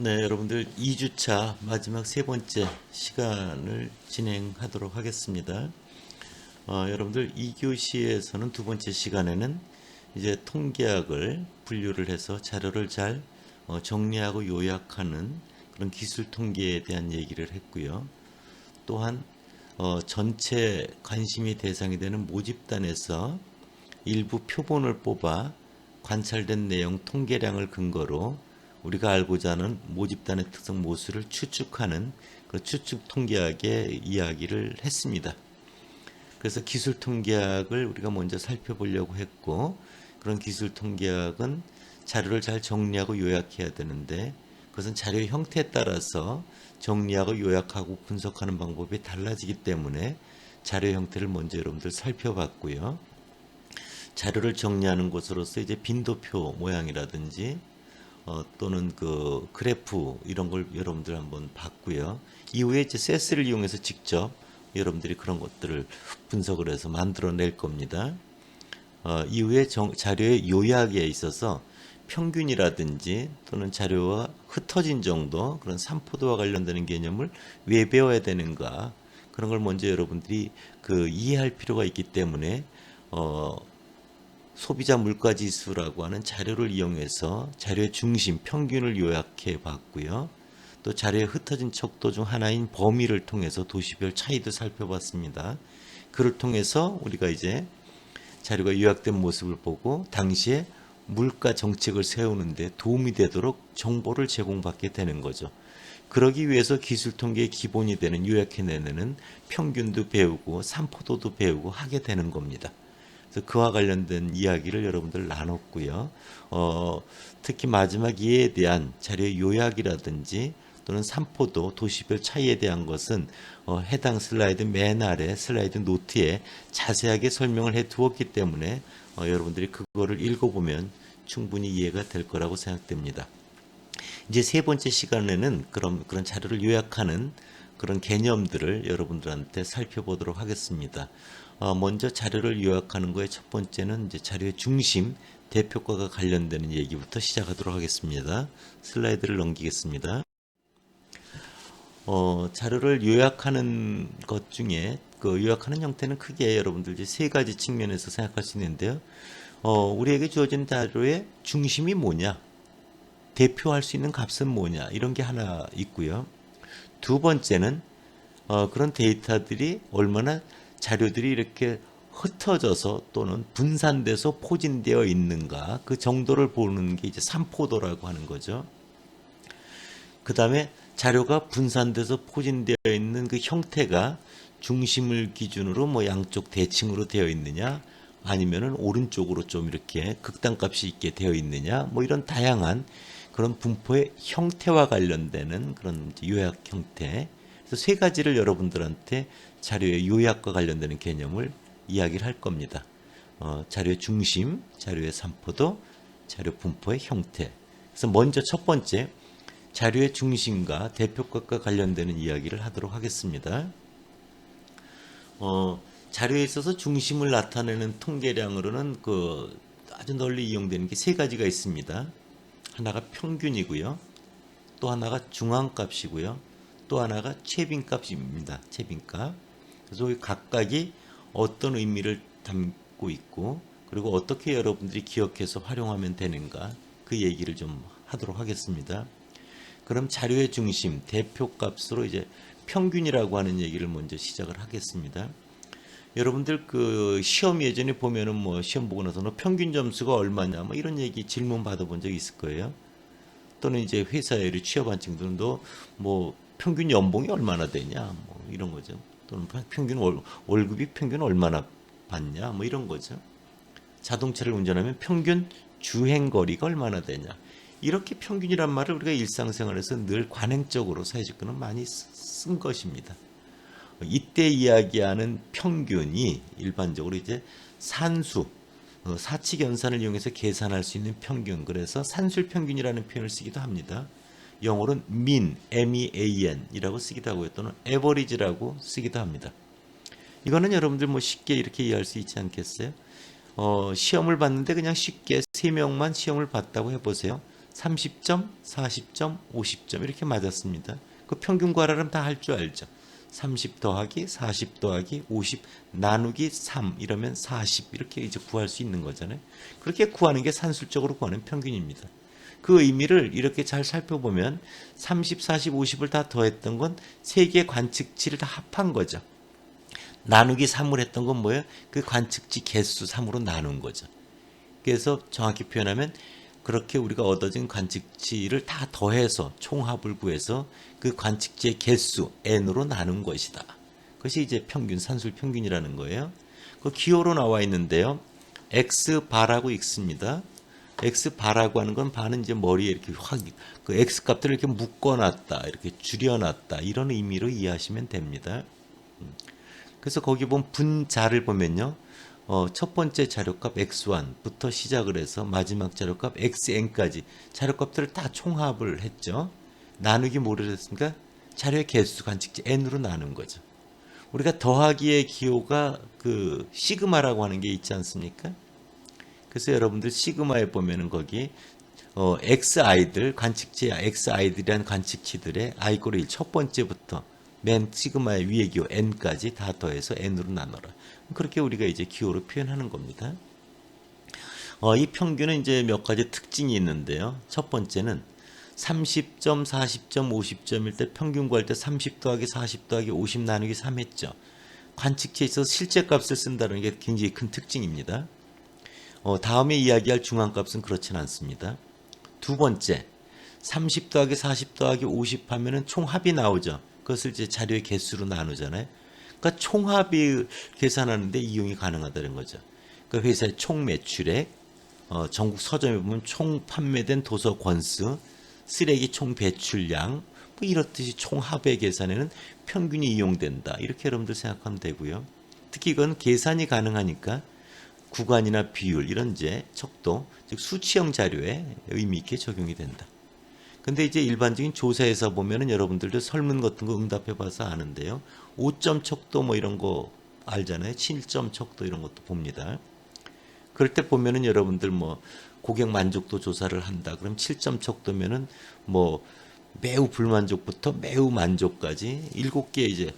네, 여러분들 2주차 마지막 세 번째 시간을 진행하도록 하겠습니다. 여러분들 2교시에서는 두 번째 시간에는 이제 통계학을 분류를 해서 자료를 잘 정리하고 요약하는 그런 기술 통계에 대한 얘기를 했고요. 또한 전체 관심이 대상이 되는 모집단에서 일부 표본을 뽑아 관찰된 내용 통계량을 근거로 우리가 알고자 하는 모집단의 특성 모수를 추측하는 그 추측 통계학의 이야기를 했습니다. 그래서 기술 통계학을 우리가 먼저 살펴보려고 했고, 그런 기술 통계학은 자료를 잘 정리하고 요약해야 되는데, 그것은 자료의 형태에 따라서 정리하고 요약하고 분석하는 방법이 달라지기 때문에 자료 형태를 먼저 여러분들 살펴봤고요. 자료를 정리하는 것으로서 이제 빈도표 모양이라든지 또는 그 그래프 이런 걸 여러분들 한번 봤고요. 이후에 이제 세스를 이용해서 직접 여러분들이 그런 것들을 분석을 해서 만들어낼 겁니다. 이후에 자료의 요약에 있어서 평균이라든지 또는 자료와 흩어진 정도 그런 산포도와 관련되는 개념을 왜 배워야 되는가 그런 걸 먼저 여러분들이 그 이해할 필요가 있기 때문에 소비자 물가지수라고 하는 자료를 이용해서 자료의 중심, 평균을 요약해 봤고요. 또 자료의 흩어진 척도 중 하나인 범위를 통해서 도시별 차이도 살펴봤습니다. 그를 통해서 우리가 이제 자료가 요약된 모습을 보고 당시에 물가 정책을 세우는데 도움이 되도록 정보를 제공받게 되는 거죠. 그러기 위해서 기술 통계의 기본이 되는 요약해내는 평균도 배우고 산포도도 배우고 하게 되는 겁니다. 그래서 그와 관련된 이야기를 여러분들 나눴고요. 특히 마지막 이해에 대한 자료의 요약이라든지 또는 산포도, 도시별 차이에 대한 것은 해당 슬라이드 맨 아래 슬라이드 노트에 자세하게 설명을 해 두었기 때문에 여러분들이 그거를 읽어보면 충분히 이해가 될 거라고 생각됩니다. 이제 세 번째 시간에는 그런 자료를 요약하는 그런 개념들을 여러분들한테 살펴보도록 하겠습니다. 먼저 자료를 요약하는 거의 첫 번째는 이제 자료의 중심, 대표과가 관련되는 얘기부터 시작하도록 하겠습니다. 슬라이드를 넘기겠습니다. 자료를 요약하는 것 중에 그 요약하는 형태는 크게 여러분들 이제 세 가지 측면에서 생각할 수 있는데요. 우리에게 주어진 자료의 중심이 뭐냐? 대표할 수 있는 값은 뭐냐? 이런 게 하나 있고요. 두 번째는 그런 데이터들이 얼마나 자료들이 이렇게 흩어져서 또는 분산돼서 포진되어 있는가 그 정도를 보는 게 이제 산포도라고 하는 거죠. 그 다음에 자료가 분산돼서 포진되어 있는 그 형태가 중심을 기준으로 뭐 양쪽 대칭으로 되어 있느냐 아니면은 오른쪽으로 좀 이렇게 극단값이 있게 되어 있느냐 뭐 이런 다양한 그런 분포의 형태와 관련되는 그런 요약 형태. 그래서 세 가지를 여러분들한테 자료의 요약과 관련되는 개념을 이야기를 할 겁니다. 자료의 중심, 자료의 산포도, 자료 분포의 형태. 그래서 먼저 첫 번째 자료의 중심과 대표값과 관련되는 이야기를 하도록 하겠습니다. 자료에 있어서 중심을 나타내는 통계량으로는 그 아주 널리 이용되는 게 세 가지가 있습니다. 하나가 평균이고요. 또 하나가 중앙값이고요. 또 하나가 최빈값입니다. 최빈값. 그래서 각각이 어떤 의미를 담고 있고 그리고 어떻게 여러분들이 기억해서 활용하면 되는가 그 얘기를 좀 하도록 하겠습니다. 그럼 자료의 중심, 대표값으로 이제 평균이라고 하는 얘기를 먼저 시작을 하겠습니다. 여러분들 그 시험 예전에 보면은 뭐 시험 보고 나서 너 평균 점수가 얼마냐 뭐 이런 얘기 질문 받아본 적 있을 거예요. 또는 이제 회사에 취업한 친구들도 뭐 평균 연봉이 얼마나 되냐 뭐 이런 거죠. 또는 평균 월급이 평균 얼마나 받냐 뭐 이런 거죠. 자동차를 운전하면 평균 주행 거리가 얼마나 되냐. 이렇게 평균이란 말을 우리가 일상생활에서 늘 관행적으로 사회적으로는 많이 쓴 것입니다. 이때 이야기하는 평균이 일반적으로 이제 산수, 사칙 연산을 이용해서 계산할 수 있는 평균, 그래서 산술 평균이라는 표현을 쓰기도 합니다. 영어로는 mean, M-E-A-N이라고 쓰기도 하고요. 또는 average라고 쓰기도 합니다. 이거는 여러분들 뭐 쉽게 이렇게 이해할 수 있지 않겠어요? 시험을 봤는데 그냥 쉽게 3명만 시험을 봤다고 해보세요. 30점, 40점, 50점 이렇게 맞았습니다. 그 평균 구하라면 다 할 줄 알죠. 30 더하기 40 더하기 50 나누기 3 이러면 40 이렇게 이제 구할 수 있는 거잖아요. 그렇게 구하는 게 산술적으로 구하는 평균입니다. 그 의미를 이렇게 잘 살펴보면 30, 40, 50을 다 더했던 건 세 개의 관측치를 다 합한 거죠. 나누기 3을 했던 건 뭐예요? 그 관측치 개수 3으로 나눈 거죠. 그래서 정확히 표현하면 그렇게 우리가 얻어진 관측치를 다 더해서 총합을 구해서 그 관측치의 개수 n으로 나눈 것이다. 그것이 이제 평균, 산술 평균이라는 거예요. 그 기호로 나와 있는데요. x 바라고 읽습니다. x 바라고 하는 건 바는 이제 머리에 이렇게 확 그 x 값들을 이렇게 묶어놨다, 이렇게 줄여놨다 이런 의미로 이해하시면 됩니다. 그래서 거기 보면 분자를 보면요. 첫 번째 자료값 x1부터 시작을 해서 마지막 자료값 xn까지 자료값들을 다 총합을 했죠. 나누기 뭐를 했습니까? 자료의 개수 관측지 n으로 나눈 거죠. 우리가 더하기의 기호가 그 시그마라고 하는 게 있지 않습니까? 그래서 여러분들 시그마에 보면은 거기 xi들 관측지 xi들이란 관측치들의 i = 1 첫 번째부터 맨 시그마의 위의 기호 n까지 다 더해서 n으로 나눠라. 그렇게 우리가 이제 기호로 표현하는 겁니다. 이 평균은 이제 몇 가지 특징이 있는데요. 첫 번째는 30점, 40점, 50점일 때 평균 구할 때 30 더하기 40 더하기 50 나누기 3 했죠. 관측치에 있어서 실제 값을 쓴다는 게 굉장히 큰 특징입니다. 다음에 이야기할 중앙값은 그렇진 않습니다. 두 번째, 30 더하기 40 더하기 50 하면은 총합이 나오죠. 그것을 이제 자료의 개수로 나누잖아요. 그러니까 총합이 계산하는데 이용이 가능하다는 거죠. 그 회사의 총 매출액, 전국 서점에 보면 총 판매된 도서 권수, 쓰레기 총 배출량, 뭐 이렇듯이 총합의 계산에는 평균이 이용된다. 이렇게 여러분들 생각하면 되고요. 특히 이건 계산이 가능하니까 구간이나 비율 이런 이제 척도, 즉 수치형 자료에 의미 있게 적용이 된다. 근데 이제 일반적인 조사에서 보면은 여러분들도 설문 같은 거 응답해 봐서 아는데요. 5점 척도 뭐 이런 거 알잖아요. 7점 척도 이런 것도 봅니다. 그럴 때 보면은 여러분들 뭐 고객 만족도 조사를 한다. 그럼 7점 척도면은 뭐 매우 불만족부터 매우 만족까지 7개 이제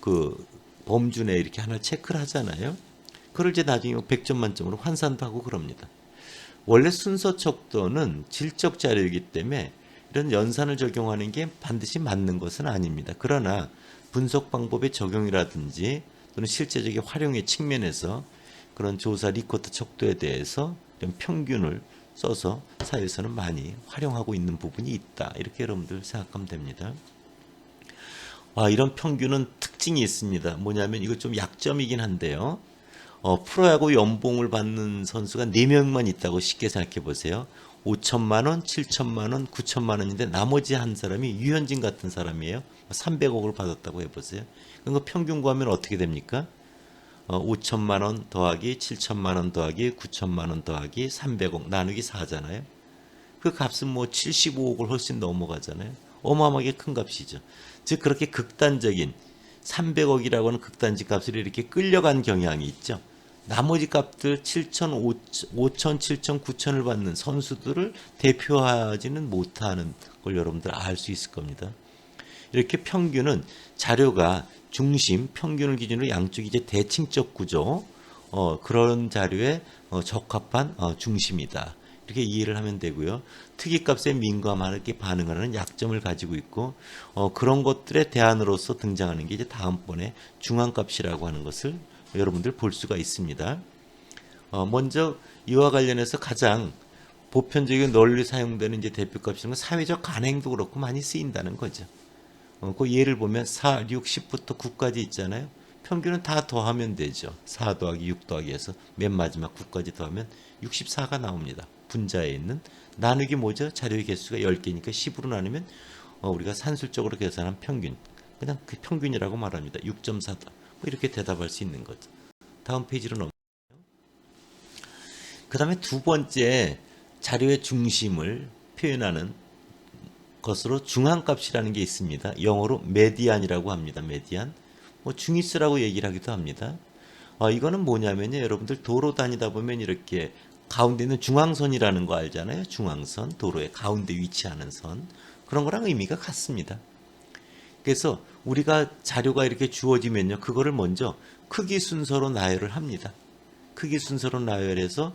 그 범주 내에 이렇게 하나 체크를 하잖아요. 그걸 이제 나중에 100점 만점으로 환산도 하고 그럽니다. 원래 순서 척도는 질적 자료이기 때문에 이런 연산을 적용하는 게 반드시 맞는 것은 아닙니다. 그러나 분석 방법의 적용이라든지 또는 실제적인 활용의 측면에서 그런 조사 리코트 척도에 대해서 이런 평균을 써서 사회에서는 많이 활용하고 있는 부분이 있다. 이렇게 여러분들 생각하면 됩니다. 이런 평균은 특징이 있습니다. 뭐냐면 이거 좀 약점이긴 한데요. 프로야구 연봉을 받는 선수가 4명만 있다고 쉽게 생각해 보세요. 5천만 원, 7천만 원, 9천만 원인데 나머지 한 사람이 유현진 같은 사람이에요. 300억을 받았다고 해보세요. 그럼 평균 구하면 어떻게 됩니까? 5천만 원 더하기 7천만 원 더하기 9천만 원 더하기 300억 나누기 4잖아요. 그 값은 뭐 75억을 훨씬 넘어가잖아요. 어마어마하게 큰 값이죠. 즉 그렇게 극단적인 300억이라고 하는 극단지 값을 이렇게 끌려간 경향이 있죠. 나머지 값들 7천, 5천, 7천, 9천을 받는 선수들을 대표하지는 못하는 걸 여러분들 알 수 있을 겁니다. 이렇게 평균은 자료가 중심, 평균을 기준으로 양쪽이 이제 대칭적 구조, 그런 자료에 적합한 중심이다. 이렇게 이해를 하면 되고요. 특이값에 민감하게 반응하는 약점을 가지고 있고 그런 것들의 대안으로서 등장하는 게 이제 다음번에 중앙값이라고 하는 것을 여러분들 볼 수가 있습니다. 먼저 이와 관련해서 가장 보편적인 널리 사용되는 이제 대표값이는 사회적 간행도 그렇고 많이 쓰인다는 거죠. 그 예를 보면 4, 6, 10부터 9까지 있잖아요. 평균은 다 더하면 되죠. 4 더하기 6 더하기 해서 맨 마지막 9까지 더하면 64가 나옵니다. 분자에 있는 나누기 뭐죠? 자료의 개수가 10개니까 10으로 나누면 우리가 산술적으로 계산한 평균, 그냥 그 평균이라고 말합니다. 6.4다. 뭐 이렇게 대답할 수 있는 거죠. 다음 페이지로 넘어가요. 그 다음에 두 번째 자료의 중심을 표현하는 것으로 중앙값이라는 게 있습니다. 영어로 메디안이라고 합니다. 메디안. 뭐 중위수라고 얘기를 하기도 합니다. 이거는 뭐냐면요. 여러분들 도로 다니다 보면 이렇게 가운데 있는 중앙선이라는 거 알잖아요. 중앙선, 도로의 가운데 위치하는 선. 그런 거랑 의미가 같습니다. 그래서 우리가 자료가 이렇게 주어지면요, 그거를 먼저 크기 순서로 나열을 합니다. 크기 순서로 나열해서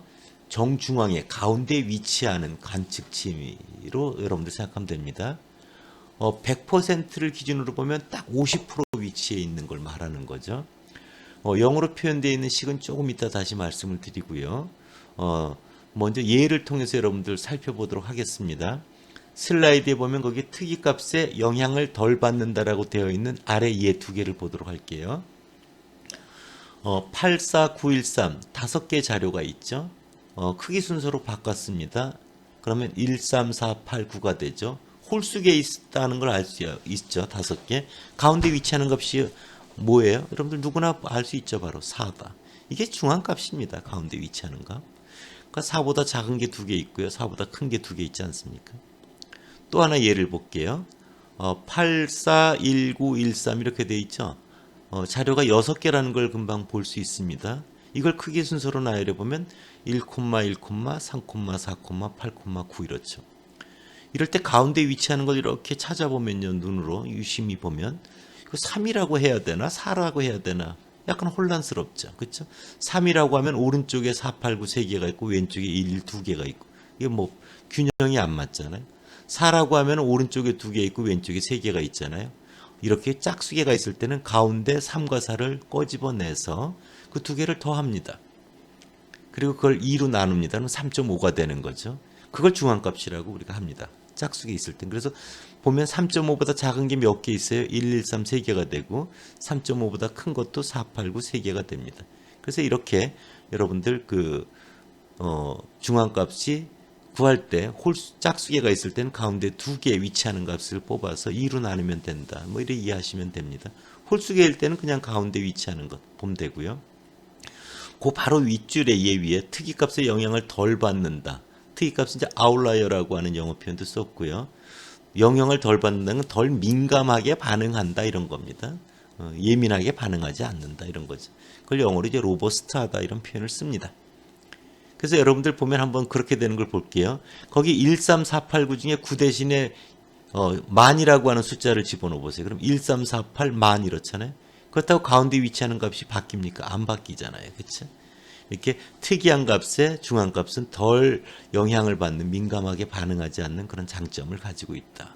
정중앙에 가운데 위치하는 관측치로 여러분들 생각하면 됩니다. 100%를 기준으로 보면 딱 50% 위치에 있는 걸 말하는 거죠. 영어로 표현되어 있는 식은 조금 이따 다시 말씀을 드리고요. 먼저 예를 통해서 여러분들 살펴보도록 하겠습니다. 슬라이드에 보면 거기 특이값에 영향을 덜 받는다라고 되어 있는 아래 예 두 개를 보도록 할게요. 84913 5개 자료가 있죠. 크기 순서로 바꿨습니다. 그러면 13489가 되죠. 홀수에 있다는 걸 알 수 있죠. 5개. 가운데 위치하는 값이 뭐예요? 여러분들 누구나 알 수 있죠. 바로 4다. 이게 중앙값입니다. 가운데 위치하는 값. 그러니까 4보다 작은 게 2개 있고요. 4보다 큰 게 2개 있지 않습니까? 또 하나 예를 볼게요. 841913 이렇게 돼 있죠. 자료가 6개라는 걸 금방 볼 수 있습니다. 이걸 크기 순서로 나열해 보면 1, 1, 3, 4, 8, 9 이렇죠. 이럴 때 가운데 위치하는 걸 이렇게 찾아보면요. 눈으로 유심히 보면 3이라고 해야 되나 4라고 해야 되나 약간 혼란스럽죠. 그렇죠? 3이라고 하면 오른쪽에 4, 8, 9 3개가 있고 왼쪽에 1, 1 2개가 있고 이게 뭐 균형이 안 맞잖아요. 4라고 하면 오른쪽에 2개 있고 왼쪽에 3개가 있잖아요. 이렇게 짝수개가 있을 때는 가운데 3과 4를 꺼집어내서 그 2개를 더합니다. 그리고 그걸 2로 나눕니다. 그럼 3.5가 되는 거죠. 그걸 중앙값이라고 우리가 합니다. 짝수개 있을 땐. 그래서 보면 3.5보다 작은 게 몇 개 있어요? 1, 1, 3, 3개가 되고 3.5보다 큰 것도 4, 8, 9, 3개가 됩니다. 그래서 이렇게 여러분들 중앙값이 구할 때 짝수개가 있을 때는 가운데 2개 위치하는 값을 뽑아서 2로 나누면 된다. 뭐 이렇게 이해하시면 됩니다. 홀수개일 때는 그냥 가운데 위치하는 것 보면 되고요. 그 바로 윗줄의 예 위에 특이값의 영향을 덜 받는다. 특이값은 이제 아웃라이어라고 하는 영어 표현도 썼고요. 영향을 덜 받는다는 건 덜 민감하게 반응한다 이런 겁니다. 예민하게 반응하지 않는다 이런 거죠. 그걸 영어로 이제 로버스트하다 이런 표현을 씁니다. 그래서 여러분들 보면 한번 그렇게 되는 걸 볼게요. 거기 13489 중에 9 대신에 만이라고 하는 숫자를 집어넣어 보세요. 그럼 1348 만 이렇잖아요. 그렇다고 가운데 위치하는 값이 바뀝니까? 안 바뀌잖아요. 그렇죠? 이렇게 특이한 값에 중앙값은 덜 영향을 받는 민감하게 반응하지 않는 그런 장점을 가지고 있다.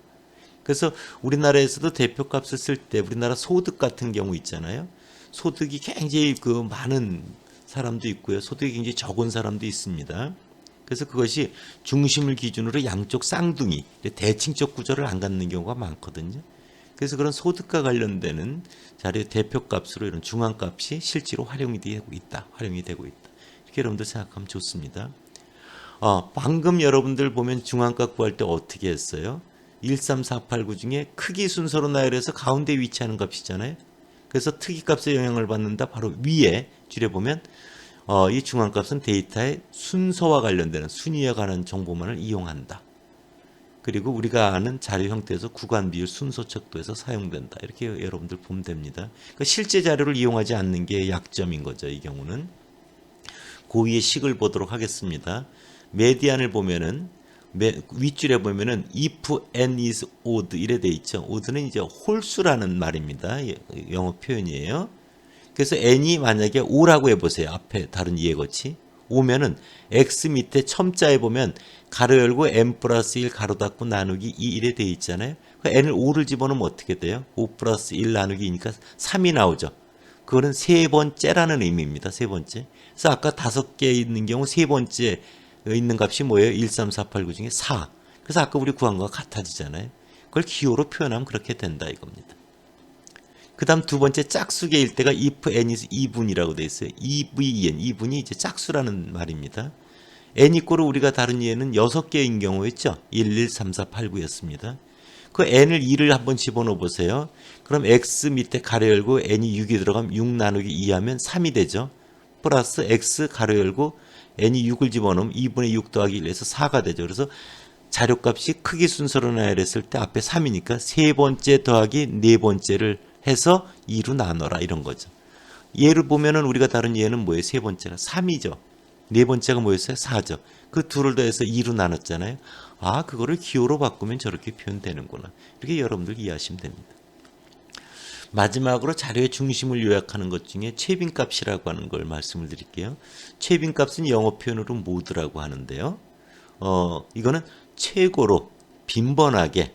그래서 우리나라에서도 대표값을 쓸 때 우리나라 소득 같은 경우 있잖아요. 소득이 굉장히 많은 사람도 있고요. 소득이 굉장히 적은 사람도 있습니다. 그래서 그것이 중심을 기준으로 양쪽 쌍둥이, 대칭적 구조를 안 갖는 경우가 많거든요. 그래서 그런 소득과 관련되는 자료의 대표값으로 이런 중앙값이 실제로 활용이 되고 있다. 이렇게 여러분들 생각하면 좋습니다. 방금 여러분들 보면 중앙값 구할 때 어떻게 했어요? 13489 중에 크기 순서로 나열해서 가운데 위치하는 값이잖아요. 그래서 특이값에 영향을 받는다. 바로 위에 줄여보면 이 중앙값은 데이터의 순서와 관련되는 순위에 관한 정보만을 이용한다. 그리고 우리가 아는 자료 형태에서 구간 비율 순서 척도에서 사용된다. 이렇게 여러분들 보면 됩니다. 그러니까 실제 자료를 이용하지 않는 게 약점인 거죠. 이 경우는. 그 위에 식을 보도록 하겠습니다. 메디안을 보면은 윗줄에 보면은 if n is odd 이래 돼 있죠. odd는 이제 홀수라는 말입니다. 영어 표현이에요. 그래서 n이 만약에 5라고 해보세요. 앞에 다른 이해거치. 5면은 x 밑에 첨자에 보면 가로 열고 n 플러스 1 가로 닫고 나누기 2 이래 돼 있잖아요. n을 5를 집어넣으면 어떻게 돼요? 5 플러스 1 나누기 2니까 3이 나오죠. 그거는 세 번째라는 의미입니다. 세 번째. 그래서 아까 5개 있는 경우 세 번째 있는 값이 뭐예요? 13489 중에 4. 그래서 아까 우리 구한 거와 같아지잖아요. 그걸 기호로 표현하면 그렇게 된다 이겁니다. 그 다음 두 번째 짝수계일 때가 if n is 2분이라고 돼 있어요. 2vn, 2분이 이제 짝수라는 말입니다. n 이꼬르 우리가 다른 예는 6개인 경우였죠. 1, 1, 3, 4, 8, 9였습니다. 그 n을 2를 한번 집어넣어 보세요. 그럼 x 밑에 가로 열고 n이 6이 들어가면 6 나누기 2 하면 3이 되죠. 플러스 x 가로 열고 n이 6을 집어넣으면 2분의 6 더하기 1에서 4가 되죠. 그래서 자료값이 크기 순서로 나열했을 때 앞에 3이니까 세 번째 더하기 네 번째를 해서 2로 나눠라 이런 거죠. 얘를 보면은 우리가 다른 얘는 뭐예요? 세 번째가 3이죠. 네 번째가 뭐였어요? 4죠. 그 둘을 더해서 2로 나눴잖아요. 아, 그거를 기호로 바꾸면 저렇게 표현되는구나. 이렇게 여러분들 이해하시면 됩니다. 마지막으로 자료의 중심을 요약하는 것 중에 최빈값이라고 하는 걸 말씀을 드릴게요. 최빈값은 영어 표현으로 모드라고 하는데요. 이거는 최고로 빈번하게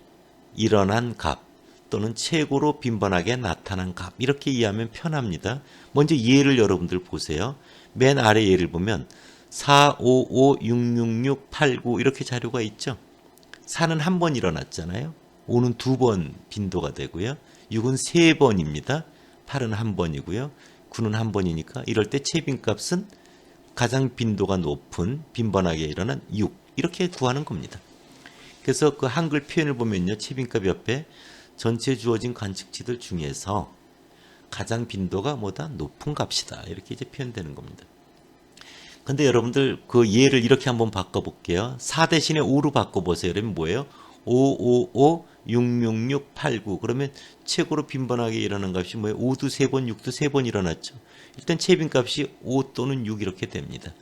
일어난 값 또는 최고로 빈번하게 나타난 값 이렇게 이해하면 편합니다. 먼저 예를 여러분들 보세요. 맨 아래 예를 보면 4, 5, 5, 6, 6, 6, 8, 9 이렇게 자료가 있죠. 4는 한 번 일어났잖아요. 5는 두 번 빈도가 되고요. 6은 세 번입니다. 8은 한 번이고요. 9는 한 번이니까 이럴 때 최빈값은 가장 빈도가 높은 빈번하게 일어난 6 이렇게 구하는 겁니다. 그래서 그 한글 표현을 보면요. 최빈값 옆에 전체 주어진 관측치들 중에서 가장 빈도가 뭐다? 높은 값이다. 이렇게 이제 표현되는 겁니다. 근데 여러분들 그 예를 이렇게 한번 바꿔볼게요. 4 대신에 5로 바꿔보세요. 그러면 뭐예요? 5, 5, 5, 6, 6, 6, 8, 9. 그러면 최고로 빈번하게 일어난 값이 뭐예요? 5도 3번, 6도 3번 일어났죠. 일단 최빈값이 5 또는 6 이렇게 됩니다.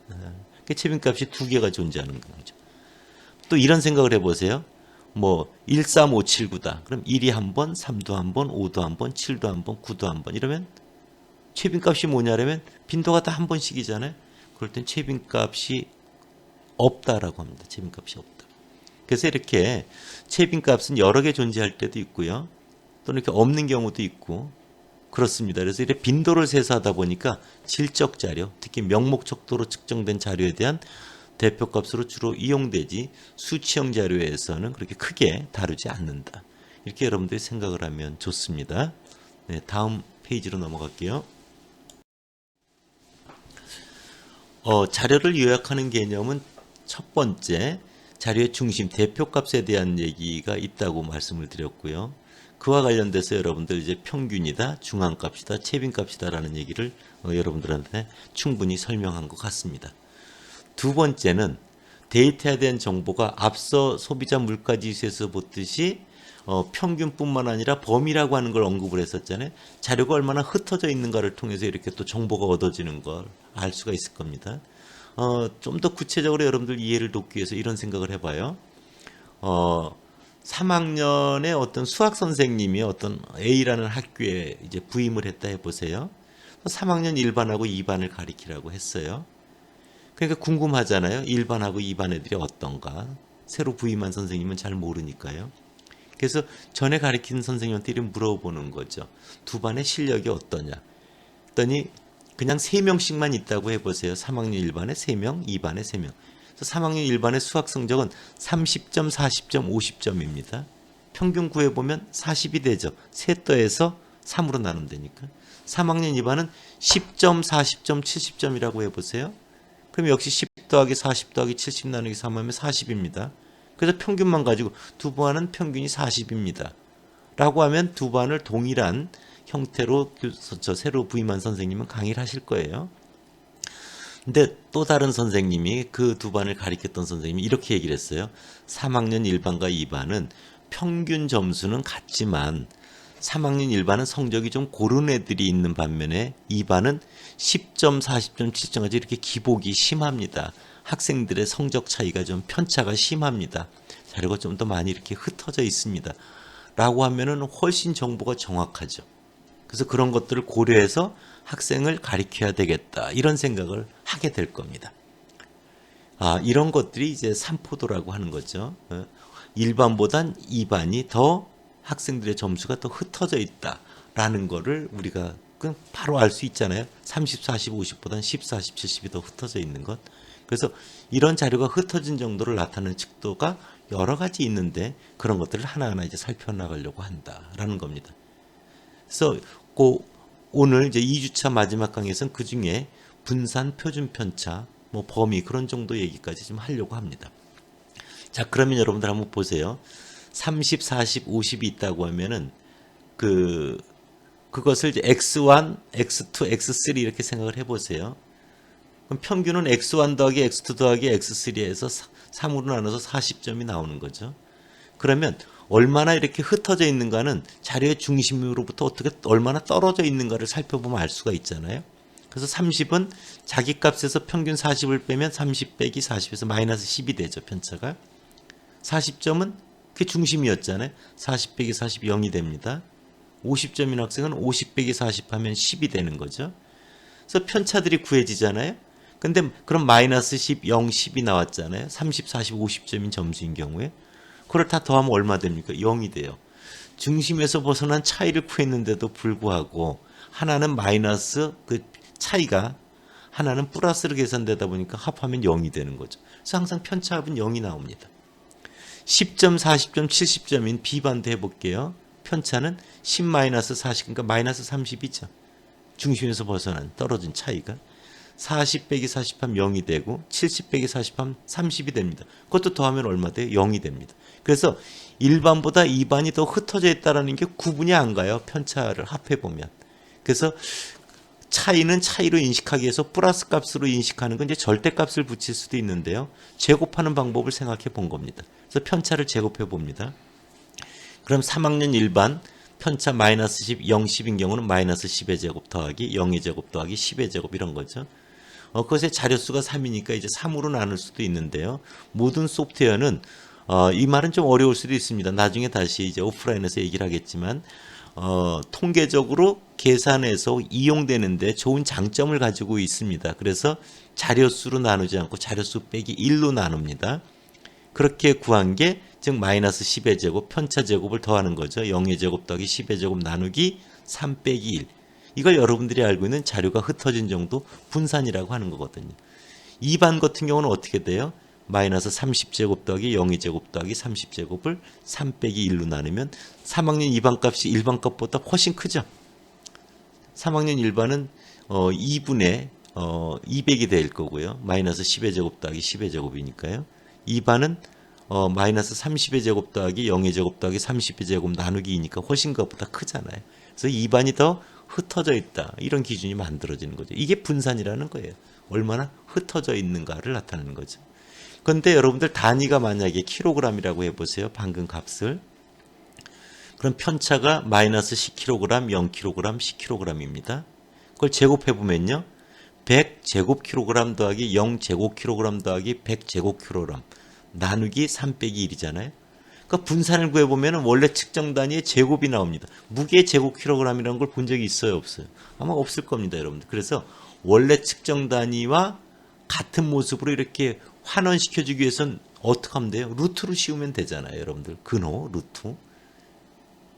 그 최빈값이 두 개가 존재하는 거죠. 또 이런 생각을 해보세요. 뭐 1, 3, 5, 7, 9다. 그럼 1이 한 번, 3도 한 번, 5도 한 번, 7도 한 번, 9도 한 번. 이러면 최빈값이 뭐냐면 빈도가 다 한 번씩이잖아요. 그럴 땐 최빈값이 없다라고 합니다. 최빈값이 없다. 그래서 이렇게 최빈값은 여러 개 존재할 때도 있고요. 또는 이렇게 없는 경우도 있고 그렇습니다. 그래서 이렇게 빈도를 세서하다 보니까 질적 자료, 특히 명목 척도로 측정된 자료에 대한 대표값으로 주로 이용되지 수치형 자료에서는 그렇게 크게 다루지 않는다. 이렇게 여러분들이 생각을 하면 좋습니다. 네, 다음 페이지로 넘어갈게요. 자료를 요약하는 개념은 첫 번째 자료의 중심 대표값에 대한 얘기가 있다고 말씀을 드렸고요. 그와 관련돼서 여러분들 이제 평균이다, 중앙값이다, 최빈값이다라는 얘기를 여러분들한테 충분히 설명한 것 같습니다. 두 번째는 데이터에 대한 정보가 앞서 소비자 물가지수에서 보듯이 평균뿐만 아니라 범위라고 하는 걸 언급을 했었잖아요. 자료가 얼마나 흩어져 있는가를 통해서 이렇게 또 정보가 얻어지는 걸 알 수가 있을 겁니다. 좀 더 구체적으로 여러분들 이해를 돕기 위해서 이런 생각을 해봐요. 3학년에 어떤 수학 선생님이 어떤 A라는 학교에 이제 부임을 했다 해보세요. 3학년 1반하고 2반을 가리키라고 했어요. 그러니까 궁금하잖아요. 1반하고 2반 애들이 어떤가. 새로 부임한 선생님은 잘 모르니까요. 그래서 전에 가르친 선생님한테 이렇게 물어보는 거죠. 두 반의 실력이 어떠냐. 그랬더니 그냥 3명씩만 있다고 해보세요. 3학년 1반에 3명, 2반에 3명. 그래서 3학년 1반의 수학 성적은 30점, 40점, 50점입니다. 평균 구해보면 40이 되죠. 세 더해서 3으로 나누면 되니까. 3학년 2반은 10점, 40점, 70점이라고 해보세요. 그럼 역시 10 더하기 40 더하기 70 나누기 3 하면 40입니다. 그래서 평균만 가지고 두 반은 평균이 40입니다. 라고 하면 두 반을 동일한 형태로 저 새로 부임한 선생님은 강의를 하실 거예요. 근데 또 다른 선생님이 그 두 반을 가르쳤던 선생님이 이렇게 얘기를 했어요. 3학년 1반과 2반은 평균 점수는 같지만 3학년 1반은 성적이 좀 고른 애들이 있는 반면에 2반은 10점, 40점, 70점까지 이렇게 기복이 심합니다. 학생들의 성적 차이가 좀 편차가 심합니다. 자료가 좀 더 많이 이렇게 흩어져 있습니다. 라고 하면은 훨씬 정보가 정확하죠. 그래서 그런 것들을 고려해서 학생을 가르쳐야 되겠다. 이런 생각을 하게 될 겁니다. 이런 것들이 이제 삼포도라고 하는 거죠. 1반보단 2반이 더 학생들의 점수가 더 흩어져 있다라는 거를 우리가 바로 알 수 있잖아요. 30, 40, 50보다는 10, 40, 70이 더 흩어져 있는 것. 그래서 이런 자료가 흩어진 정도를 나타내는 측도가 여러 가지 있는데 그런 것들을 하나하나 이제 살펴나가려고 한다라는 겁니다. 그래서 오늘 이제 2주차 마지막 강의에서는 그 중에 분산, 표준 편차, 뭐 범위 그런 정도 얘기까지 좀 하려고 합니다. 자, 그러면 여러분들 한번 보세요. 30, 40, 50이 있다고 하면은 그것을 이제 X1, X2, X3 이렇게 생각을 해보세요. 그럼 평균은 X1 더하기 X2 더하기 X3에서 3으로 나눠서 40점이 나오는 거죠. 그러면 얼마나 이렇게 흩어져 있는가는 자료의 중심으로부터 어떻게 얼마나 떨어져 있는가를 살펴보면 알 수가 있잖아요. 그래서 30은 자기 값에서 평균 40을 빼면 30 빼기 40에서 마이너스 10이 되죠. 편차가. 40점은 그게 중심이었잖아요. 40 빼기 40이 0이 됩니다. 50점인 학생은 50 빼기 40 하면 10이 되는 거죠. 그래서 편차들이 구해지잖아요. 근데 그럼 마이너스 10, 0, 10이 나왔잖아요. 30, 40, 50점인 점수인 경우에. 그걸 다 더하면 얼마 됩니까? 0이 돼요. 중심에서 벗어난 차이를 구했는데도 불구하고 하나는 마이너스 그 차이가 하나는 플러스로 계산되다 보니까 합하면 0이 되는 거죠. 그래서 항상 편차합은 0이 나옵니다. 10점, 40점, 70점인 B반도 해볼게요. 편차는 10-40, 그러니까 마이너스 30이죠. 중심에서 벗어난 떨어진 차이가 40 빼기 40하면 0이 되고 70 빼기 40하면 30이 됩니다. 그것도 더하면 얼마 돼요? 0이 됩니다. 그래서 1반보다 2반이 더 흩어져 있다는 게 구분이 안 가요. 편차를 합해보면. 그래서 차이는 차이로 인식하기 위해서 플러스 값으로 인식하는 건 이제 절대값을 붙일 수도 있는데요. 제곱하는 방법을 생각해 본 겁니다. 그래서 편차를 제곱해 봅니다. 그럼 3학년 1반 편차 마이너스 10, 0, 10인 경우는 마이너스 10의 제곱 더하기 0의 제곱 더하기 10의 제곱 이런 거죠. 그것의 자료수가 3이니까 이제 3으로 나눌 수도 있는데요. 모든 소프트웨어는 이 말은 좀 어려울 수도 있습니다. 나중에 다시 이제 오프라인에서 얘기를 하겠지만 통계적으로 계산해서 이용되는데 좋은 장점을 가지고 있습니다. 그래서 자료수로 나누지 않고 자료수 빼기 1로 나눕니다. 그렇게 구한 게 즉 마이너스 10의 제곱 편차 제곱을 더하는 거죠. 0의 제곱 더하기 10의 제곱 나누기 3 빼기 1. 이걸 여러분들이 알고 있는 자료가 흩어진 정도 분산이라고 하는 거거든요. 2반 같은 경우는 어떻게 돼요? 마이너스 30제곱 더하기 0의 제곱 더하기 30제곱을 3 빼기 1로 나누면 3학년 2반 값이 1반 값보다 훨씬 크죠. 3학년 1반은 2분의 200이 될 거고요. 마이너스 10의 제곱 더하기 10의 제곱이니까요. 2반은 마이너스 30의 제곱 더하기 0의 제곱 더하기 30의 제곱 나누기이니까 훨씬 그것보다 크잖아요. 그래서 2반이 더 흩어져 있다. 이런 기준이 만들어지는 거죠. 이게 분산이라는 거예요. 얼마나 흩어져 있는가를 나타내는 거죠. 그런데 여러분들 단위가 만약에 킬로그램이라고 해보세요. 방금 값을. 그럼 편차가 마이너스 10kg, 0kg, 10kg입니다. 그걸 제곱해보면요. 100제곱킬로그램 더하기 0제곱킬로그램 더하기 100제곱킬로그램 나누기 3 빼기 1이잖아요. 그러니까 분산을 구해보면 원래 측정 단위의 제곱이 나옵니다. 무게 제곱킬로그램이라는 걸 본 적이 있어요? 없어요? 아마 없을 겁니다. 여러분들. 그래서 원래 측정 단위와 같은 모습으로 이렇게 환원시켜주기 위해서는 어떻게 하면 돼요? 루트로 씌우면 되잖아요. 여러분들. 근호, 루트.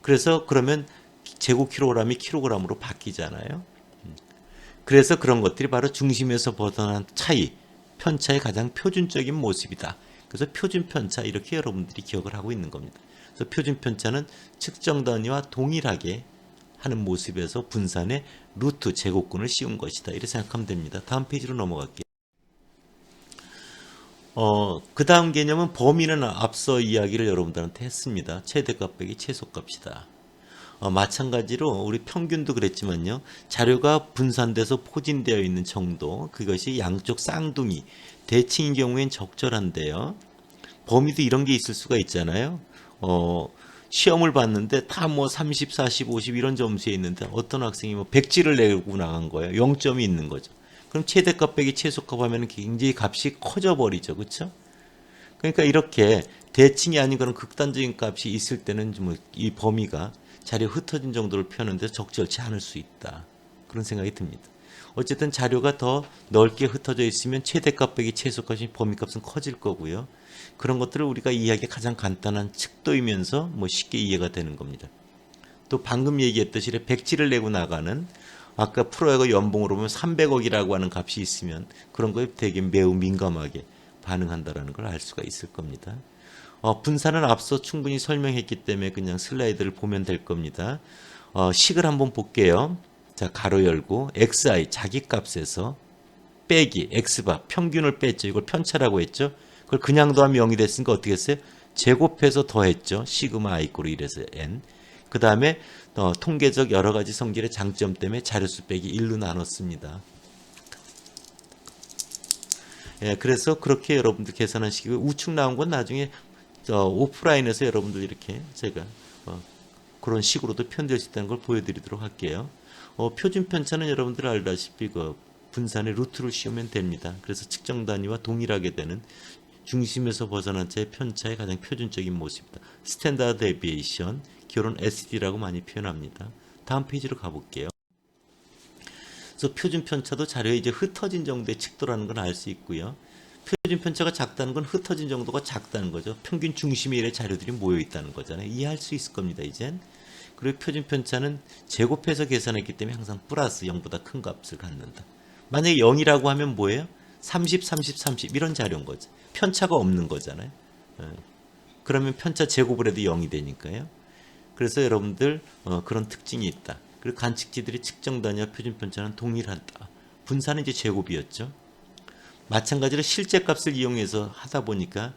그래서 그러면 제곱킬로그램이 킬로그램으로 바뀌잖아요. 그래서 그런 것들이 바로 중심에서 벗어난 차이, 편차의 가장 표준적인 모습이다. 그래서 표준 편차 이렇게 여러분들이 기억을 하고 있는 겁니다. 그래서 표준 편차는 측정 단위와 동일하게 하는 모습에서 분산의 루트 제곱근을 씌운 것이다. 이렇게 생각하면 됩니다. 다음 페이지로 넘어갈게요. 그 다음 개념은 범위는 앞서 이야기를 여러분들한테 했습니다. 최대값 빼기 최소값이다. 마찬가지로 우리 평균도 그랬지만요. 자료가 분산돼서 포진되어 있는 정도, 그것이 양쪽 쌍둥이, 대칭인 경우엔 적절한데요. 범위도 이런 게 있을 수가 있잖아요. 시험을 봤는데 다 뭐 30, 40, 50 이런 점수에 있는데 어떤 학생이 뭐 100지를 내고 나간 거예요. 0점이 있는 거죠. 그럼 최대값 빼기 최소값 하면 굉장히 값이 커져 버리죠. 그렇죠? 그러니까 이렇게 대칭이 아닌 그런 극단적인 값이 있을 때는 좀 이 범위가 자료 흩어진 정도를 표현하는데 적절치 않을 수 있다. 그런 생각이 듭니다. 어쨌든 자료가 더 넓게 흩어져 있으면 최대값 빼기 최소값이 범위값은 커질 거고요. 그런 것들을 우리가 이해하기 가장 간단한 측도이면서 뭐 쉽게 이해가 되는 겁니다. 또 방금 얘기했듯이 100지를 내고 나가는 아까 프로야구 연봉으로 보면 300억이라고 하는 값이 있으면 그런 거에 되게 매우 민감하게 반응한다는 걸 알 수가 있을 겁니다. 분산은 앞서 충분히 설명했기 때문에 그냥 슬라이드를 보면 될 겁니다. 식을 한번 볼게요. 자, 가로 열고 xi 자기값에서 빼기 x바 평균을 뺐죠. 이걸 편차라고 했죠. 그걸 그냥 더하면 0이 됐으니까 어떻게 했어요? 제곱해서 더했죠. 시그마 i 이꼬르 1에서 n. 그 다음에 통계적 여러 가지 성질의 장점 때문에 자료수 빼기 1로 나눴습니다. 예, 그래서 그렇게 여러분들 계산하시고 우측 나온 건 나중에 오프라인에서 여러분들 이렇게 제가 그런 식으로도 표현될 수 있다는 걸 보여드리도록 할게요. 표준 편차는 여러분들 알다시피 그 분산의 루트를 씌우면 됩니다. 그래서 측정 단위와 동일하게 되는 중심에서 벗어난 채의 편차의 가장 표준적인 모습이다. 스탠다드 데비에이션, 결혼 SD라고 많이 표현합니다. 다음 페이지로 가볼게요. 그래서 표준 편차도 자료에 이제 흩어진 정도의 칙도라는 걸 알 수 있고요. 표준 편차가 작다는 건 흩어진 정도가 작다는 거죠. 평균 중심에 이래 자료들이 모여 있다는 거잖아요. 이해할 수 있을 겁니다, 이젠. 그리고 표준 편차는 제곱해서 계산했기 때문에 항상 플러스 0보다 큰 값을 갖는다. 만약에 0이라고 하면 뭐예요? 30, 30, 30 이런 자료인 거죠. 편차가 없는 거잖아요. 그러면 편차 제곱을 해도 0이 되니까요. 그래서 여러분들 그런 특징이 있다. 그리고 관측지들이 측정 단위와 표준 편차는 동일하다. 분산은 이제 제곱이었죠. 마찬가지로 실제 값을 이용해서 하다 보니까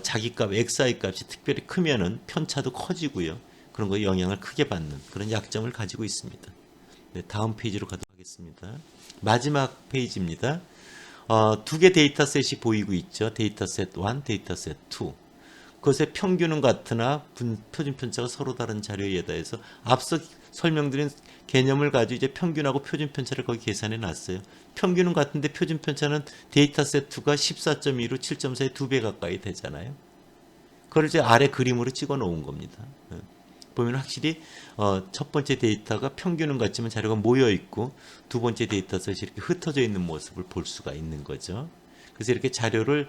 자기 값 xi 값이 특별히 크면은 편차도 커지고요. 그런 거 영향을 크게 받는 그런 약점을 가지고 있습니다. 네, 다음 페이지로 가도록 하겠습니다. 마지막 페이지입니다. 두 개 데이터셋이 보이고 있죠. 데이터셋 1, 데이터셋 2. 그것의 평균은 같으나 표준 편차가 서로 다른 자료에 대해서 앞서 설명드린 개념을 가지고 이제 평균하고 표준 편차를 거기 계산해 놨어요. 평균은 같은데 표준 편차는 데이터셋 2가 14.2로 7.4의 2배 가까이 되잖아요. 그걸 이제 아래 그림으로 찍어 놓은 겁니다. 보면 확실히 첫 번째 데이터가 평균은 같지만 자료가 모여 있고 두 번째 데이터셋이 이렇게 흩어져 있는 모습을 볼 수가 있는 거죠. 그래서 이렇게 자료를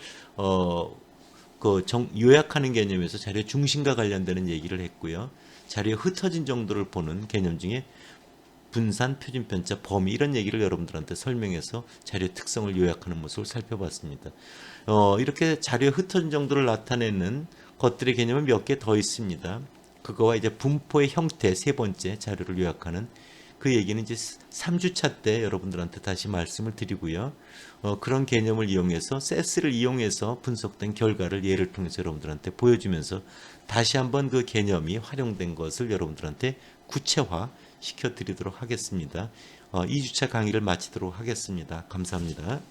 요약하는 개념에서 자료 중심과 관련되는 얘기를 했고요. 자료에 흩어진 정도를 보는 개념 중에 분산, 표준 편차, 범위 이런 얘기를 여러분들한테 설명해서 자료의 특성을 요약하는 모습을 살펴봤습니다. 이렇게 자료에 흩어진 정도를 나타내는 것들의 개념은 몇 개 더 있습니다. 그거와 이제 분포의 형태 세 번째 자료를 요약하는 그 얘기는 이제 3주차 때 여러분들한테 다시 말씀을 드리고요. 그런 개념을 이용해서 세스를 이용해서 분석된 결과를 예를 통해서 여러분들한테 보여주면서 다시 한번 그 개념이 활용된 것을 여러분들한테 구체화 시켜드리도록 하겠습니다. 2주차 강의를 마치도록 하겠습니다. 감사합니다.